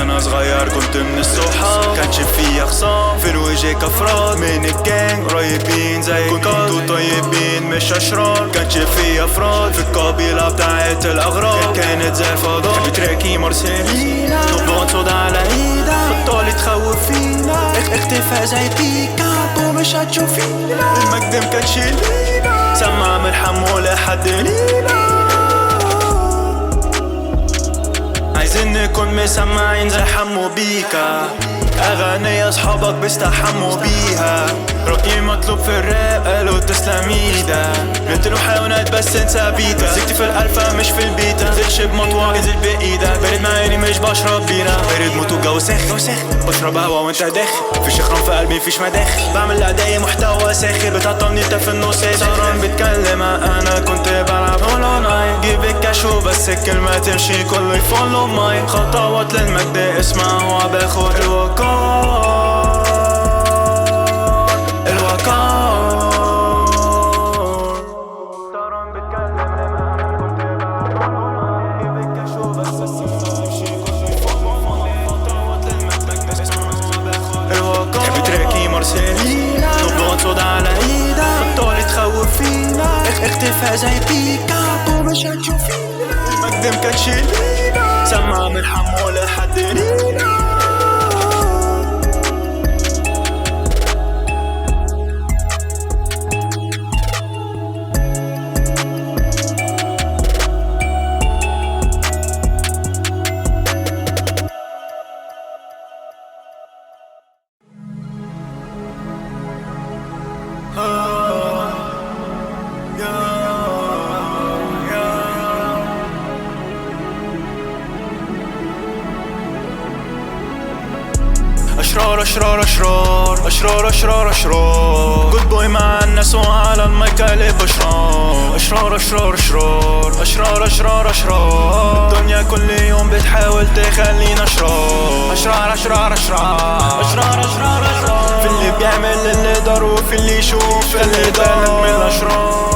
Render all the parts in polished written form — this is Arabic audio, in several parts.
وانا صغير كنت من الصحاب، كانش فيا خصام في الوجه كفراد من الجانج قريبين زي كنتوا طيبين مش اشرار. كانش فيا افراد في القبيلة بتاعت الاغراب، كانت زي الفضاء بتراكي مرسلينا نقط صودا على ايدك بطال تخوف فينا اختفى زي بيكا ومش هتشوفينا. المجد مكانش لينا سمع من حمو لحد لينا، عايزين نكون مسمعين زي حمو بيكا، اغاني اصحابك بيستحموا بيها. رأيي مطلوب في الراب قالوا تسلم ايدا، نقتلوا حيوانات بس انسى بيتا، مسكتي في الالفا مش في البيتا، نزلش بمطوع انزل بايدك، بارد معاني مش بشرب بينا، بارد موت وجو ساخن بشرب هوا وانت داخل، فيش اخرام في قلبي فيش مداخل، بعمل لأدائي محتوى ساخر بتعطلني انت في النص سهران بتكلم. انا كنت بلعب اونلاين جيب الكاشو بس الكلمة تمشي كله يفولو ماي خطوات للمجد اسمعوا باخد الوقار سهران بتكلم لما انا كنت بلعب اونلاين جيب الكاشو بس الكلمة تمشي كله يفولو ماي خطوات للمجد اسمعوا باخد الوقار بتراكي مرسلينا نقط صودا على ايدك بطال تخوف فينا اختفى زي بيكا ومش هتشوفينا. المجد مكانش لينا سمع من حمو لحد لينا. أشرار أشرار أشرار أشرار أشرار أشرار جود بوي مع الناس وعلى المايك قلب أشرار أشرار أشرار أشرار أشرار أشرار أشرار الدنيا كل يوم بتحاول تخلينا أشرار أشرار أشرار أشرار أشرار أشرار أشرار في اللي بيعمل اللي دار وفي اللي يشوف اللي بالك من الأشرار.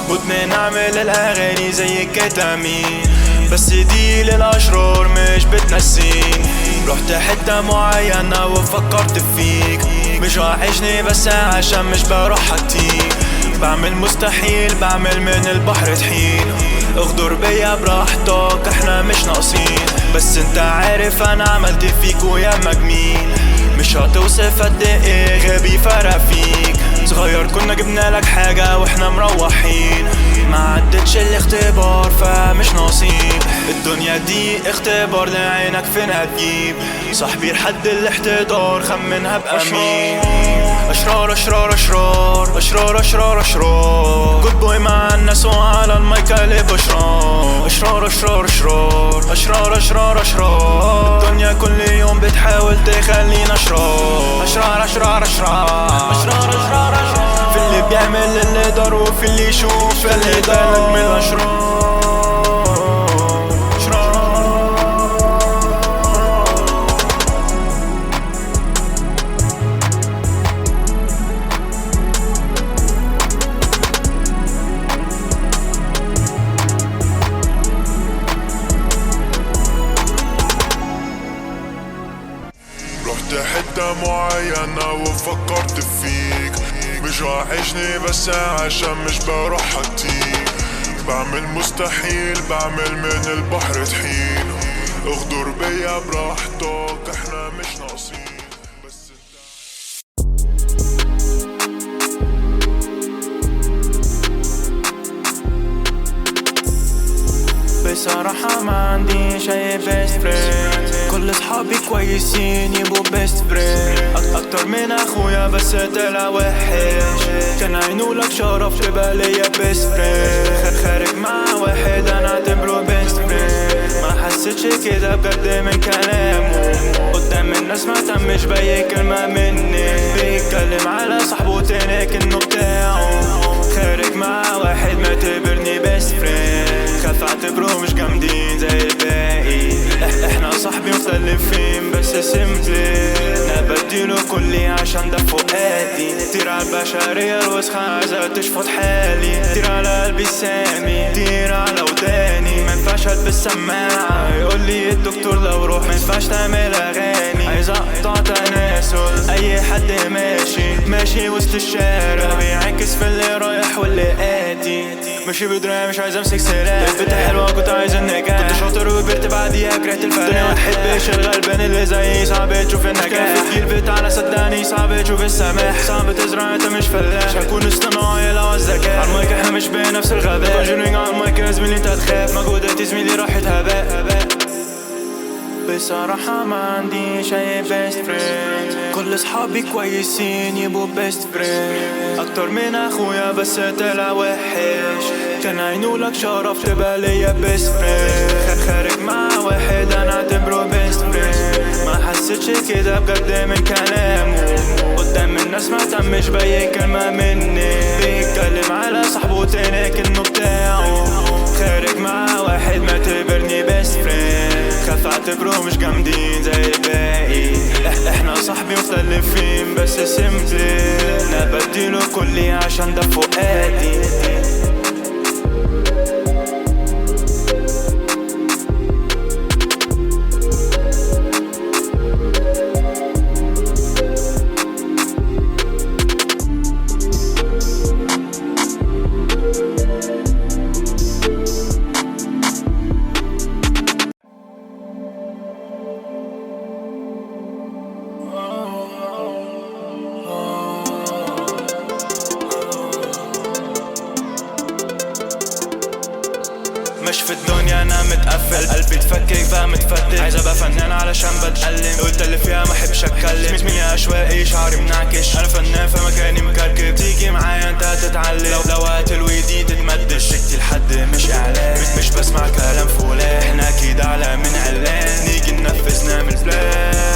مدمن أعمل الأغاني زي الكتامين بس دي للأشرار مش بتنسين. رحت حتة معينة وفكرت فيك مش وحشني بس عشان مش بروح حتيك. بعمل مستحيل بعمل من البحر طحين اغدر بيا براحتك احنا مش ناقصين. بس انت عارف انا عملت فيك ويا مجميل مش هتوصف قد ايه غبي فرق فيك. صغير كنا جبنا لك حاجة واحنا مروحين ما عدتش الاختبار فمش نصيب. الدنيا دي اختبار لعينك فين هتجيب صاحبي لحد الاحتضار خمنها بأمين. أشرار أشرار أشرار أشرار أشرار أشرار جود بوي مع الناس وعلى المايك قلب أشرار أشرار أشرار أشرار أشرار أشرار أشرار الدنيا كل يوم بتحاول تخلينا أشرار أشرار أشرار أشرار أشرار أشرار أشرار في اللي بيعمل اللي دار وفي اللي يشوف اللي بالك من الأشرار. رحت حتة معينة وفكرت فيك مش وحشني بس عشان مش بروح حتيك. بعمل مستحيل بعمل من البحر طحين اغدر بيا براحتك احنا مش ناقصين. بصراحة ما عنديش اي بيست فريند كل اصحابي كويسين يبقوا بيست فريند اكتر من اخويا بس طلع وحش كان عينه لك شرف تبقى ليا بيست فريند خارج مع واحد انا اعتبره بيست فريند ما حسيتش كده بجد من كلامه قدام الناس ما تمش باي كلمة مني بيتكلم على صاحبه تاني كأنه بتاعه خارج مع واحد ما تبرني بيست فريند خاف اعتبره مش جامدين زي الباقي احنا صاحبي مختلفين بس سيمبلي بديله كلي عشان ده فؤادي. كتير عالبشرية الوسخة عايزة تشفط حالي. كتير على قلبي سامي، كتير على وداني. منفعش البس سماعة يقولي الدكتور لو روح منفعش تعمل اغاني. عايز اقطع تناسل اي حد ماشي وسط الشارع بيعكس في اللي رايح واللي آتي. ماشي بدراية مش عايز امسك سلاح. البت حلوة كنت عايز النجاح. كنت شاطر وكبرت بعديها كرهت الفلاح. الدنيا ما تحبش الغلبان اللي زيي، صعب تشوف النجاح. في الجيل بتاعنا صدقني صعب تشوف السماح. صعب تزرع انت مش فلاح. مش هكون اصطناعي لو الذكاء. عالمايك احنا مش بنفس الغباء. كونجورينج عالمايك يا زميلي انت تخاف. مجهوداتي زميلي راحت هباء. بصراحة ما عنديش اي بيست فريند. كل اصحابي كويسين يبقوا بيست فريند. اكتر من اخويا بس طلع وحش. كان عينولك شرف تبقى ليا بيست فريند. خارج مع واحد انا اعتبره بيست فريند. ما حسيتش كده بجد من كلامه. قدام الناس ما تمش باي كلمة مني. بيتكلم على صاحبه تاني كأنه بتاعه. خارج مع واحد ما اعتبرني بيست فريند. خاف اعتبره مش جامدين زي الباقي. احنا صاحبي مختلفين بس سيمبلي. انا بديله كلي عشان ده فؤادي. مش في الدنيا انا متقفل. قلبي اتفكك بقى متفتت. عايز ابقى فنان علشان بتألم. قلت اللي فيها ما احبش اتكلم. زميلي عشوائي شعري منعكش. انا فنان في مكاني مكركب. تيجي معايا انت هتتعلم. لو هاتل ويدي تتمدد. شكتي لحد مش اعلان. مش بسمع كلام فلان. احنا اكيد اعلى من علان. نيجي ننفذ نعمل بلان.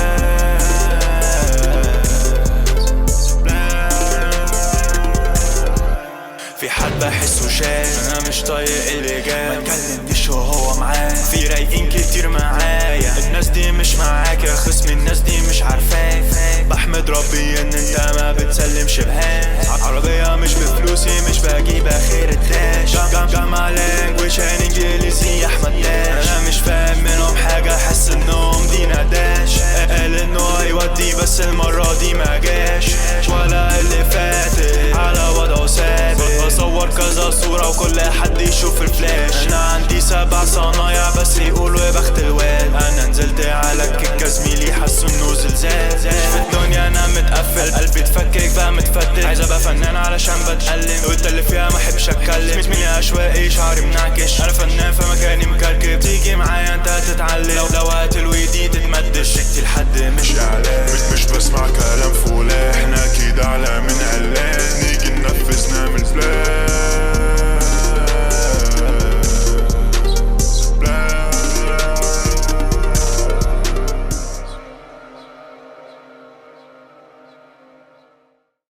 في حد بحسه شايف. انا مش طايق اللي جاي. ما تكلمنيش وهو معاه. في رايقين كتير معايا. الناس دي مش معاك يا خصم. الناس دي مش عارفاك. بحمد ربي ان انت ما بتسلمش بهاك. عربية مش بفلوسي مش بجيب اخر الداش. جامعة لانجويج انجليزي احمد داش. انا مش فاهم منهم حاجة. حس انهم دي نداش. قال انه هيودي بس المرة دي ما جاش. ولا اللي فاتت على وضعه ثابت. بصور كذا صورة وكل حد يشوف الفلاش. انا عندي 7 صنايع بس يقولوا يا بخت الواد. انا نزلت على الكيكة زميلي حسوا انه زلزال. في الدنيا انا متقفل. قلبي اتفكك بقى متفتت. عايز ابقى فنان علشان بتألم. قلت اللي فيها ما احبش اتكلم. زميلي عشوائي شعري منعكش. انا فنان في مكاني مكركب. تيجي معايا انت هتتعلم. لو هاتل ويدي تتمدد. شكتي لحد مش اعلان. مش بسمع كلام